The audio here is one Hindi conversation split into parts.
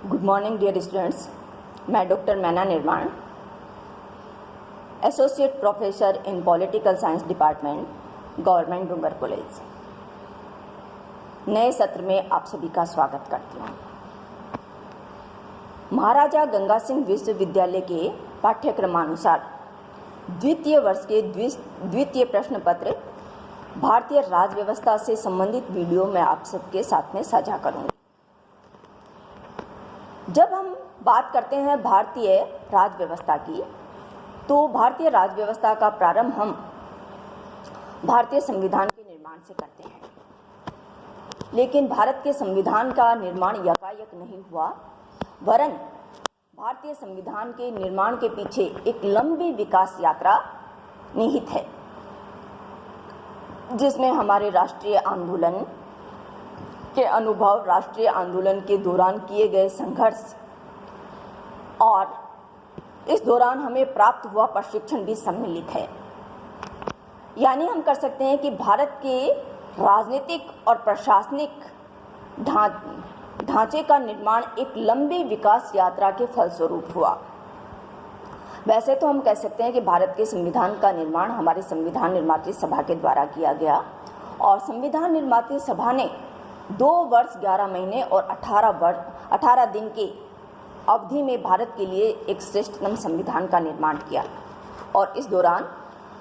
Good morning dear students. मैं doctor Maina Nirman, associate professor in political science department, Government Dungar College, नए सत्र में आप सभी का स्वागत करती हूँ। महाराजा गंगा सिंह विश्वविद्यालय के पाठ्यक्रमानुसार द्वितीय वर्ष के द्वितीय प्रश्न पत्र भारतीय राज व्यवस्था से संबंधित वीडियो मैं आप सबके साथ में साझा करूँगी। जब हम बात करते हैं भारतीय राज व्यवस्था की, तो भारतीय राज व्यवस्था का प्रारंभ हम भारतीय संविधान के निर्माण से करते हैं। लेकिन भारत के संविधान का निर्माण यकायक नहीं हुआ, वरन भारतीय संविधान के निर्माण के पीछे एक लंबी विकास यात्रा निहित है, जिसमें हमारे राष्ट्रीय आंदोलन के अनुभव, राष्ट्रीय आंदोलन के दौरान किए गए संघर्ष और इस दौरान हमें प्राप्त हुआ प्रशिक्षण भी सम्मिलित है। यानी हम कर सकते हैं कि भारत के राजनीतिक और प्रशासनिक ढांचे का निर्माण एक लंबी विकास यात्रा के फलस्वरूप हुआ। वैसे तो हम कह सकते हैं कि भारत के संविधान का निर्माण हमारे संविधान निर्मात्री सभा के द्वारा किया गया और संविधान निर्मात्री सभा ने 2 वर्ष 11 महीने और 18 दिन की अवधि में भारत के लिए एक श्रेष्ठतम संविधान का निर्माण किया और इस दौरान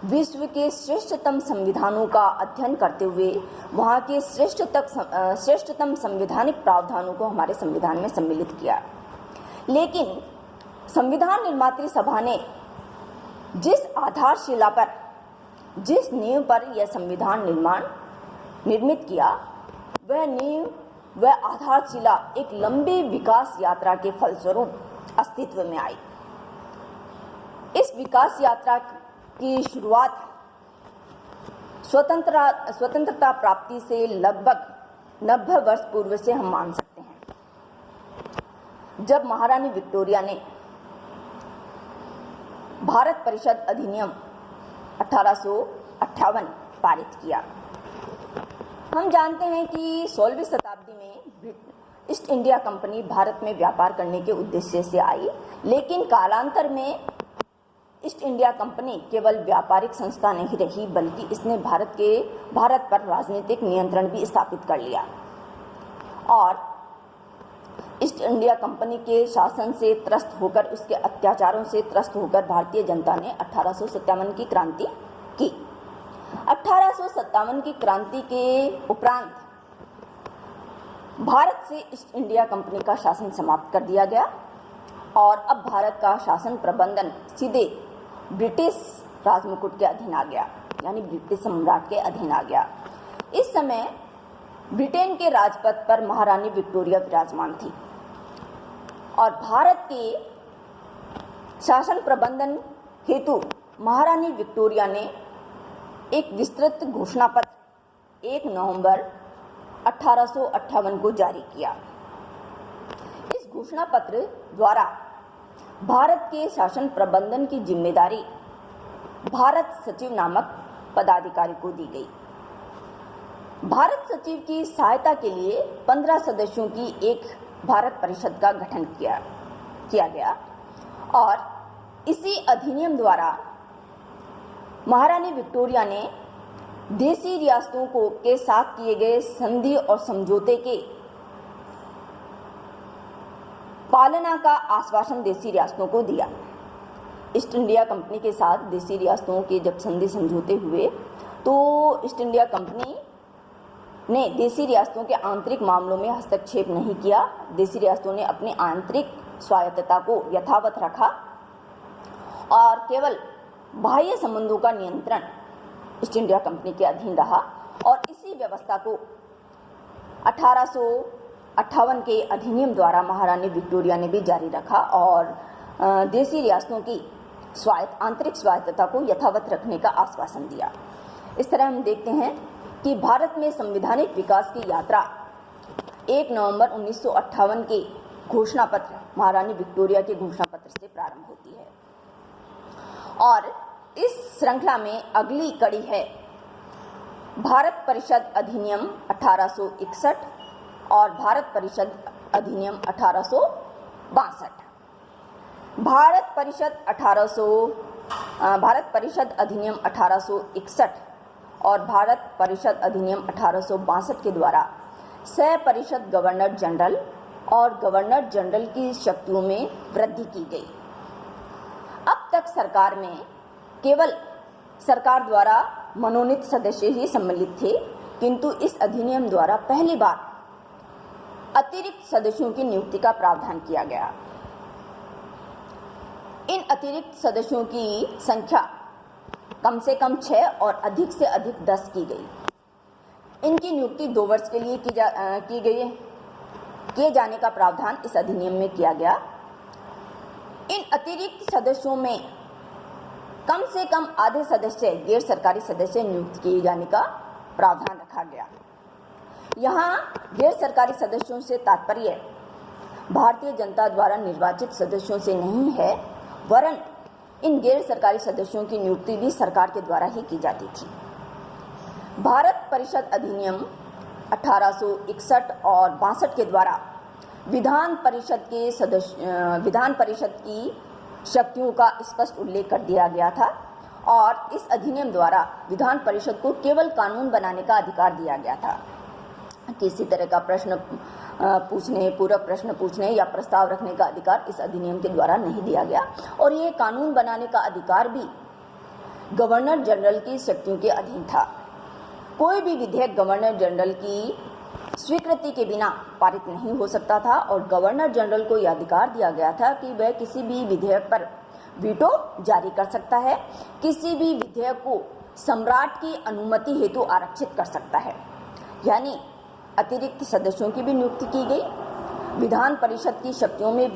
विश्व के श्रेष्ठतम संविधानों का अध्ययन करते हुए वहाँ के श्रेष्ठतम संवैधानिक प्रावधानों को हमारे संविधान में सम्मिलित किया। लेकिन संविधान निर्मात्री सभा ने जिस आधारशिला पर, जिस नींव पर यह संविधान निर्मित किया, वह नींव, वह आधारशिला एक लंबी विकास यात्रा के फलस्वरूप अस्तित्व में आई। इस विकास यात्रा की शुरुआत स्वतंत्रता प्राप्ति से लगभग 90 वर्ष पूर्व से हम मान सकते हैं, जब महारानी विक्टोरिया ने भारत परिषद अधिनियम 1858 पारित किया। हम जानते हैं कि 16वीं शताब्दी में ईस्ट इंडिया कंपनी भारत में व्यापार करने के उद्देश्य से आई, लेकिन कालांतर में ईस्ट इंडिया कंपनी केवल व्यापारिक संस्था नहीं रही, बल्कि इसने भारत पर राजनीतिक नियंत्रण भी स्थापित कर लिया और ईस्ट इंडिया कंपनी के शासन से त्रस्त होकर, उसके अत्याचारों से त्रस्त होकर भारतीय जनता ने 1857 की क्रांति की। 1857 की क्रांति के उपरांत भारत से ईस्ट इंडिया कंपनी का शासन समाप्त कर दिया गया और अब भारत का शासन प्रबंधन सीधे ब्रिटिश राजमुकुट के अधीन आ गया, यानी ब्रिटिश सम्राट के अधीन आ गया। इस समय ब्रिटेन के राजपद पर महारानी विक्टोरिया विराजमान थी और भारत के शासन प्रबंधन हेतु महारानी विक्टोरिया ने एक विस्तृत घोषणा पत्र 1 नवंबर 1858 को जारी किया। इस घोषणा पत्र द्वारा भारत के शासन प्रबंधन की जिम्मेदारी भारत सचिव नामक पदाधिकारी को दी गई। भारत सचिव की सहायता के लिए 15 सदस्यों की एक भारत परिषद का गठन किया गया और इसी अधिनियम द्वारा महारानी विक्टोरिया ने देशी रियासतों के साथ किए गए संधि और समझौते के पालना का आश्वासन देशी रियासतों को दिया। ईस्ट इंडिया कंपनी के साथ देशी रियासतों के जब संधि समझौते हुए, तो ईस्ट इंडिया कंपनी ने देशी रियासतों के आंतरिक मामलों में हस्तक्षेप नहीं किया। देशी रियासतों ने अपनी आंतरिक स्वायत्तता को यथावत रखा और केवल बाह्य संबंधों का नियंत्रण ईस्ट इंडिया कंपनी के अधीन रहा और इसी व्यवस्था को 1858 के अधिनियम द्वारा महारानी विक्टोरिया ने भी जारी रखा और देशी रियासतों की आंतरिक स्वायत्तता को यथावत रखने का आश्वासन दिया। इस तरह हम देखते हैं कि भारत में संवैधानिक विकास की यात्रा 1 नवंबर 1958 के घोषणा पत्र, महारानी विक्टोरिया के घोषणा पत्र से प्रारंभ होती है और इस श्रृंखला में अगली कड़ी है भारत परिषद अधिनियम 1861 और भारत परिषद अधिनियम 1858 भारत परिषद अधिनियम 1861 और भारत परिषद अधिनियम 1862 के द्वारा सह परिषद गवर्नर जनरल और गवर्नर जनरल की शक्तियों में वृद्धि की गई। अब तक सरकार में केवल सरकार द्वारा मनोनीत सदस्य ही सम्मिलित थे, किंतु इस अधिनियम द्वारा पहली बार अतिरिक्त सदस्यों की नियुक्ति का प्रावधान किया गया। इन अतिरिक्त सदस्यों की संख्या कम से कम 6 और अधिक से अधिक 10 की गई। इनकी नियुक्ति 2 वर्ष के लिए किए जाने का प्रावधान इस अधिनियम में किया गया। इन अतिरिक्त सदस्यों में कम से कम आधे सदस्य गैर सरकारी सदस्य नियुक्त किए जाने का प्रावधान रखा गया। यहाँ गैर सरकारी सदस्यों से तात्पर्य भारतीय जनता द्वारा निर्वाचित सदस्यों से नहीं है, वरन इन गैर सरकारी सदस्यों की नियुक्ति भी सरकार के द्वारा ही की जाती थी। भारत परिषद अधिनियम 1861 और 62 के द्वारा विधान परिषद की शक्तियों का स्पष्ट उल्लेख कर दिया गया था और इस अधिनियम द्वारा विधान परिषद को केवल कानून बनाने का अधिकार दिया गया था। किसी तरह का प्रश्न पूछने, पूरक प्रश्न पूछने या प्रस्ताव रखने का अधिकार इस अधिनियम के द्वारा नहीं दिया गया और ये कानून बनाने का अधिकार भी गवर्नर जनरल की शक्तियों के अधीन था। कोई भी विधेयक गवर्नर जनरल की स्वीकृति के बिना पारित नहीं हो सकता था और गवर्नर जनरल को यह अधिकार दिया गया था कि वह किसी भी विधेयक पर वीटो जारी कर सकता है, किसी भी विधेयक को सम्राट की अनुमति हेतु आरक्षित कर सकता है। यानी अतिरिक्त सदस्यों की भी नियुक्ति की गई, विधान परिषद की शक्तियों में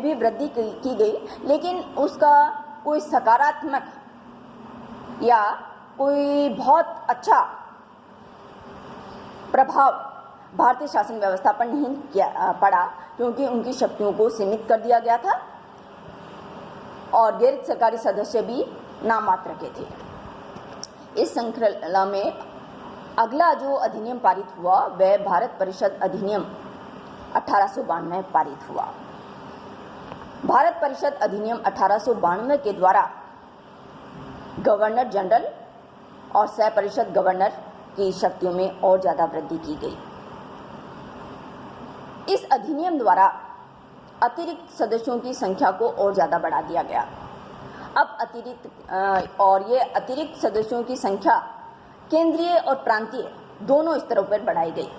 भी वृद्धि की गई, लेकिन उसका कोई सकारात्मक या कोई बहुत अच्छा प्रभाव भारतीय शासन व्यवस्था पर नहीं पड़ा, क्योंकि उनकी शक्तियों को सीमित कर दिया गया था और गैर सरकारी सदस्य भी नाम मात्र के थे। इस श्रृंखला में अगला जो अधिनियम पारित हुआ वह भारत परिषद अधिनियम 1892 पारित हुआ। भारत परिषद अधिनियम 1892 के द्वारा गवर्नर जनरल और सह परिषद गवर्नर की शक्तियों में और ज्यादा वृद्धि की गई। इस अधिनियम द्वारा अतिरिक्त सदस्यों की संख्या को और ज्यादा बढ़ा दिया गया। अब ये अतिरिक्त सदस्यों की संख्या केंद्रीय और प्रांतीय दोनों स्तरों पर बढ़ाई गई।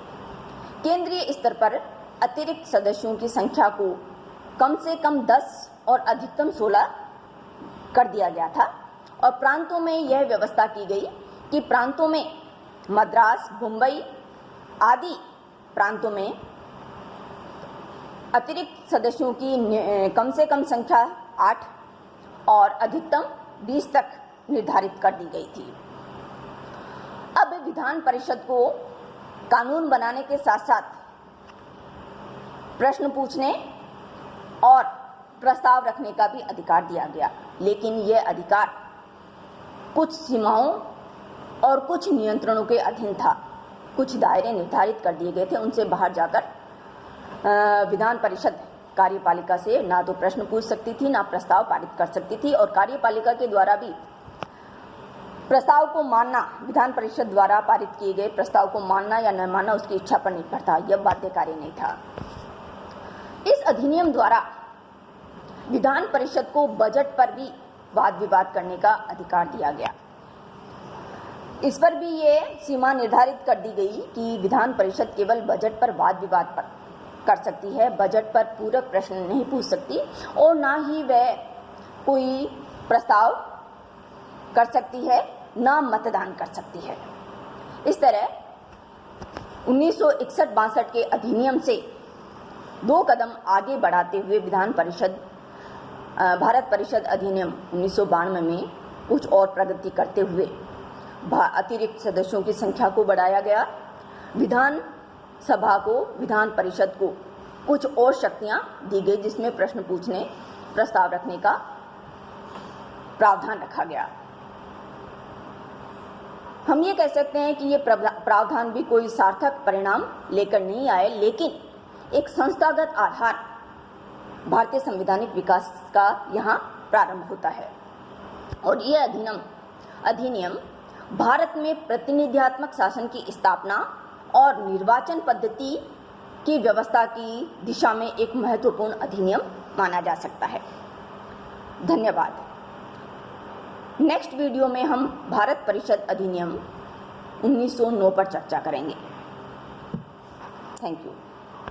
केंद्रीय स्तर पर अतिरिक्त सदस्यों की संख्या को कम से कम 10 और अधिकतम 16 कर दिया गया था और प्रांतों में यह व्यवस्था की गई कि प्रांतों में मद्रास, मुंबई आदि प्रांतों में अतिरिक्त सदस्यों की कम से कम संख्या 8 और अधिकतम 20 तक निर्धारित कर दी गई थी। अब विधान परिषद को कानून बनाने के साथ साथ प्रश्न पूछने और प्रस्ताव रखने का भी अधिकार दिया गया, लेकिन यह अधिकार कुछ सीमाओं और कुछ नियंत्रणों के अधीन था। कुछ दायरे निर्धारित कर दिए गए थे, उनसे बाहर जाकर विधान परिषद कार्यपालिका से ना तो प्रश्न पूछ सकती थी, ना प्रस्ताव पारित कर सकती थी और कार्यपालिका के द्वारा भी प्रस्ताव को मानना, विधान परिषद द्वारा पारित किए गए प्रस्ताव को मानना या न मानना उसकी इच्छा पर निर्भर था, यह बाध्यकारी नहीं था। इस अधिनियम द्वारा विधान परिषद को बजट पर भी वाद विवाद करने का अधिकार दिया गया। इस पर भी ये सीमा निर्धारित कर दी गई कि विधान परिषद केवल बजट पर वाद विवाद कर सकती है, बजट पर पूरक प्रश्न नहीं पूछ सकती और ना ही वह कोई प्रस्ताव कर सकती है, ना मतदान कर सकती है। इस तरह 1961-62 के अधिनियम से 2 कदम आगे बढ़ाते हुए भारत परिषद अधिनियम 1992 में कुछ और प्रगति करते हुए अतिरिक्त सदस्यों की संख्या को बढ़ाया गया। विधान परिषद को कुछ और शक्तियां दी गई, जिसमें प्रश्न पूछने, प्रस्ताव रखने का प्रावधान रखा गया। हम ये कह सकते हैं कि ये प्रावधान भी कोई सार्थक परिणाम लेकर नहीं आए, लेकिन एक संस्थागत आधार भारतीय संवैधानिक विकास का यहाँ प्रारंभ होता है। और ये अधिनियम भारत में प्रतिनिधियात्मक शासन की स्थापना और निर्वाचन पद्धति की व्यवस्था की दिशा में एक महत्वपूर्ण अधिनियम माना जा सकता है। धन्यवाद। नेक्स्ट वीडियो में हम भारत परिषद अधिनियम 1909 पर चर्चा करेंगे। Thank you.